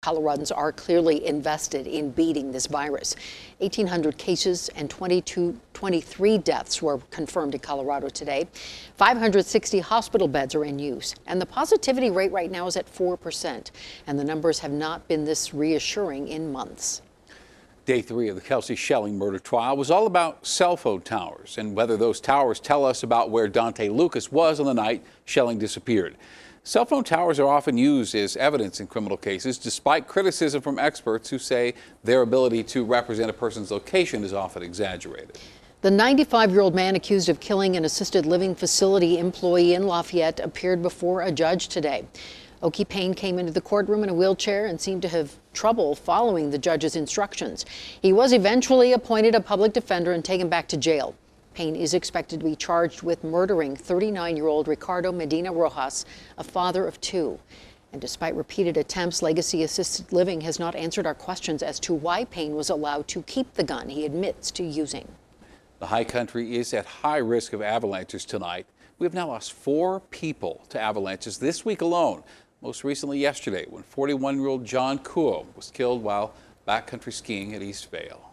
Coloradans are clearly invested in beating this virus. 1,800 cases and 23 deaths were confirmed in Colorado today. 560 hospital beds are in use, and the positivity rate right now is at 4%. And the numbers have not been this reassuring in months. Day 3 of the Kelsey Shelling murder trial was all about cell phone towers and whether those towers tell us about where Dante Lucas was on the night Shelling disappeared. Cell phone towers are often used as evidence in criminal cases, despite criticism from experts who say their ability to represent a person's location is often exaggerated. The 95-year-old man accused of killing an assisted living facility employee in Lafayette appeared before a judge today. Okie Payne came into the courtroom in a wheelchair and seemed to have trouble following the judge's instructions. He was eventually appointed a public defender and taken back to jail. Payne is expected to be charged with murdering 39-year-old Ricardo Medina Rojas, a father of 2. And despite repeated attempts, Legacy Assisted Living has not answered our questions as to why Payne was allowed to keep the gun he admits to using. The high country is at high risk of avalanches tonight. We have now lost 4 people to avalanches this week alone. Most recently yesterday, when 41-year-old John Kuo was killed while backcountry skiing at East Vale.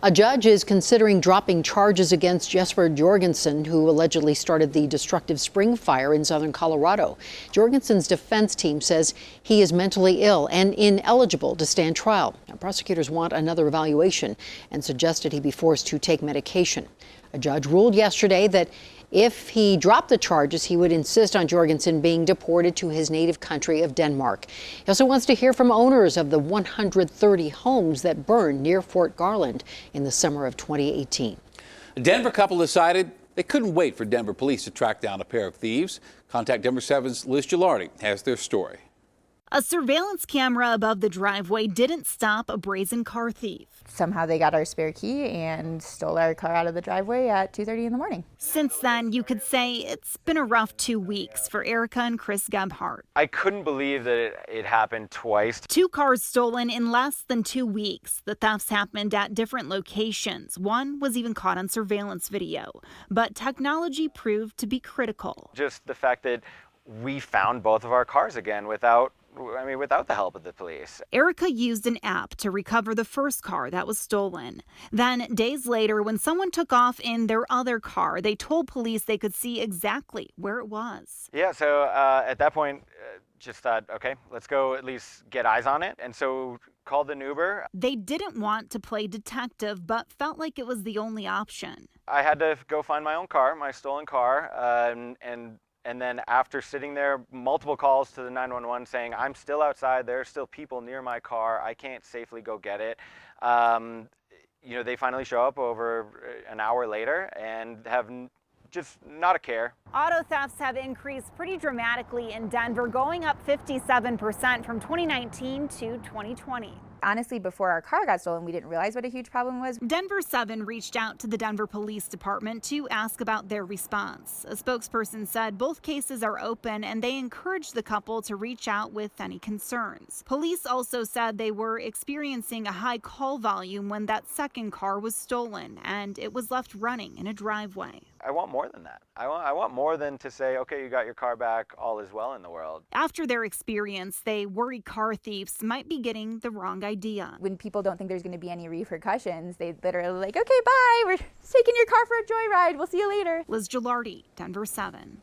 A judge is considering dropping charges against Jesper Jorgensen, who allegedly started the destructive spring fire in southern Colorado. Jorgensen's defense team says he is mentally ill and ineligible to stand trial. Now, prosecutors want another evaluation and suggested he be forced to take medication. A judge ruled yesterday that if he dropped the charges, he would insist on Jorgensen being deported to his native country of Denmark. He also wants to hear from owners of the 130 homes that burned near Fort Garland in the summer of 2018. A Denver couple decided they couldn't wait for Denver police to track down a pair of thieves. Contact Denver 7's Liz Gilardi has their story. A surveillance camera above the driveway didn't stop a brazen car thief. Somehow they got our spare key and stole our car out of the driveway at 2:30 in the morning. Since then, you could say it's been a rough 2 weeks for Erica and Chris Gebhardt. I couldn't believe that it happened twice. 2 cars stolen in less than 2 weeks. The thefts happened at different locations. One was even caught on surveillance video. But technology proved to be critical. Just the fact that we found both of our cars again without the help of the police. Erica used an app to recover the first car that was stolen. Then, days later, when someone took off in their other car, they told police they could see exactly where it was. Yeah, so at that point, just thought, okay, let's go at least get eyes on it. And so called an Uber. They didn't want to play detective, but felt like it was the only option. I had to go find my own car, my stolen car, and then after sitting there, multiple calls to the 911 saying, I'm still outside, there are still people near my car, I can't safely go get it. They finally show up over an hour later and have just not a care. Auto thefts have increased pretty dramatically in Denver, going up 57% from 2019 to 2020. Honestly, before our car got stolen, we didn't realize what a huge problem was. Denver 7 reached out to the Denver Police Department to ask about their response. A spokesperson said both cases are open and they encouraged the couple to reach out with any concerns. Police also said they were experiencing a high call volume when that second car was stolen and it was left running in a driveway. I want more than that. I want more than to say, okay, you got your car back, all is well in the world. After their experience, they worry car thieves might be getting the wrong idea. When people don't think there's going to be any repercussions, they literally like, okay, bye, we're taking your car for a joyride, we'll see you later. Liz Gilardi, Denver 7.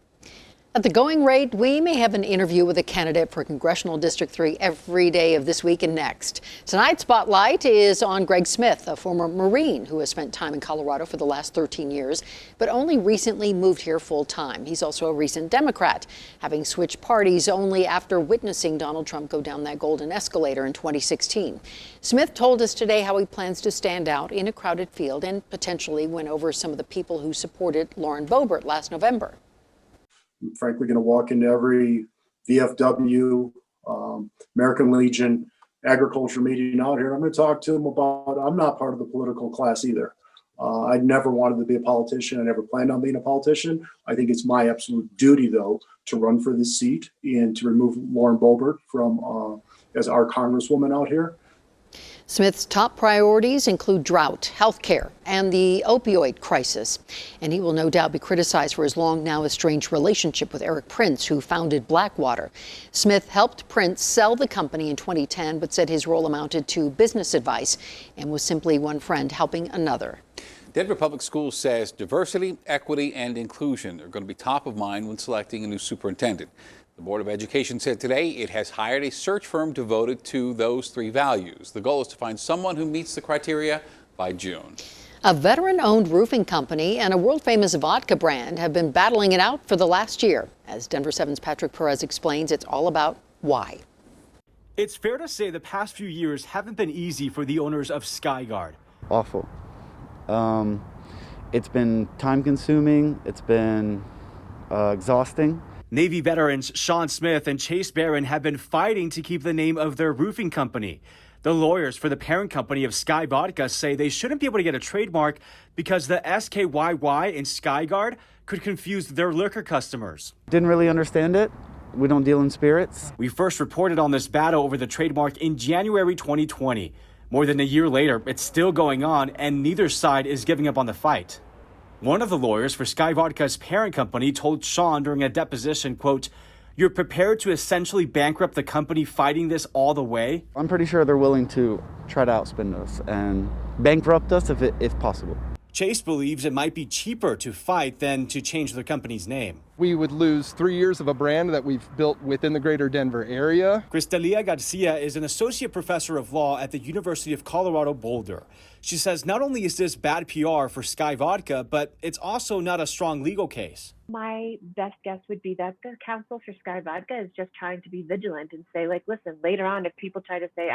At the going rate, we may have an interview with a candidate for Congressional District 3 every day of this week and next. Tonight's spotlight is on Greg Smith, a former Marine who has spent time in Colorado for the last 13 years, but only recently moved here full time. He's also a recent Democrat, having switched parties only after witnessing Donald Trump go down that golden escalator in 2016. Smith told us today how he plans to stand out in a crowded field and potentially win over some of the people who supported Lauren Boebert last November. I'm frankly going to walk into every VFW, American Legion, agriculture meeting out here. I'm going to talk to them about, I'm not part of the political class either. I never wanted to be a politician. I never planned on being a politician. I think it's my absolute duty, though, to run for this seat and to remove Lauren Boebert from as our congresswoman out here. Smith's top priorities include drought, health care, and the opioid crisis. And he will no doubt be criticized for his long now estranged relationship with Eric Prince, who founded Blackwater. Smith helped Prince sell the company in 2010, but said his role amounted to business advice and was simply one friend helping another. Denver Public Schools says diversity, equity, and inclusion are going to be top of mind when selecting a new superintendent. The Board of Education said today it has hired a search firm devoted to those three values. The goal is to find someone who meets the criteria by June. A veteran-owned roofing company and a world-famous vodka brand have been battling it out for the last year. As Denver 7's Patrick Perez explains, it's all about why. It's fair to say the past few years haven't been easy for the owners of Skyguard. Awful. It's been time-consuming. It's been exhausting. Navy veterans Sean Smith and Chase Barron have been fighting to keep the name of their roofing company. The lawyers for the parent company of Sky Vodka say they shouldn't be able to get a trademark because the SKYY in Skyguard could confuse their liquor customers. Didn't really understand it. We don't deal in spirits. We first reported on this battle over the trademark in January 2020. More than a year later, it's still going on, and neither side is giving up on the fight. One of the lawyers for Sky Vodka's parent company told Sean during a deposition, quote, "You're prepared to essentially bankrupt the company fighting this all the way?" I'm pretty sure they're willing to try to outspend us and bankrupt us if possible. Chase believes it might be cheaper to fight than to change the company's name. We would lose 3 years of a brand that we've built within the greater Denver area. Cristalia Garcia is an associate professor of law at the University of Colorado Boulder. She says not only is this bad PR for Sky Vodka, but it's also not a strong legal case. My best guess would be that the counsel for Sky Vodka is just trying to be vigilant and say, like, listen, later on, if people try to say,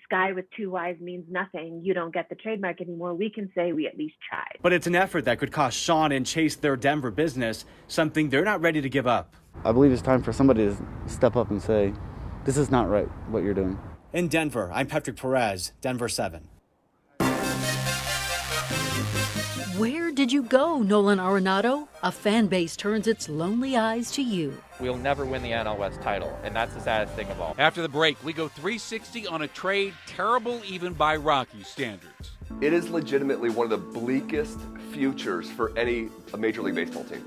Sky with two Y's means nothing, you don't get the trademark anymore, we can say we at least tried. But it's an effort that could cost Sean and Chase their Denver business, something they're not ready to give up. I believe it's time for somebody to step up and say, this is not right, what you're doing. In Denver, I'm Patrick Perez, Denver 7. Where did you go, Nolan Arenado? A fan base turns its lonely eyes to you. We'll never win the NL West title, and that's the saddest thing of all. After the break, we go 360 on a trade terrible even by Rockies standards. It is legitimately one of the bleakest futures for any Major League Baseball team.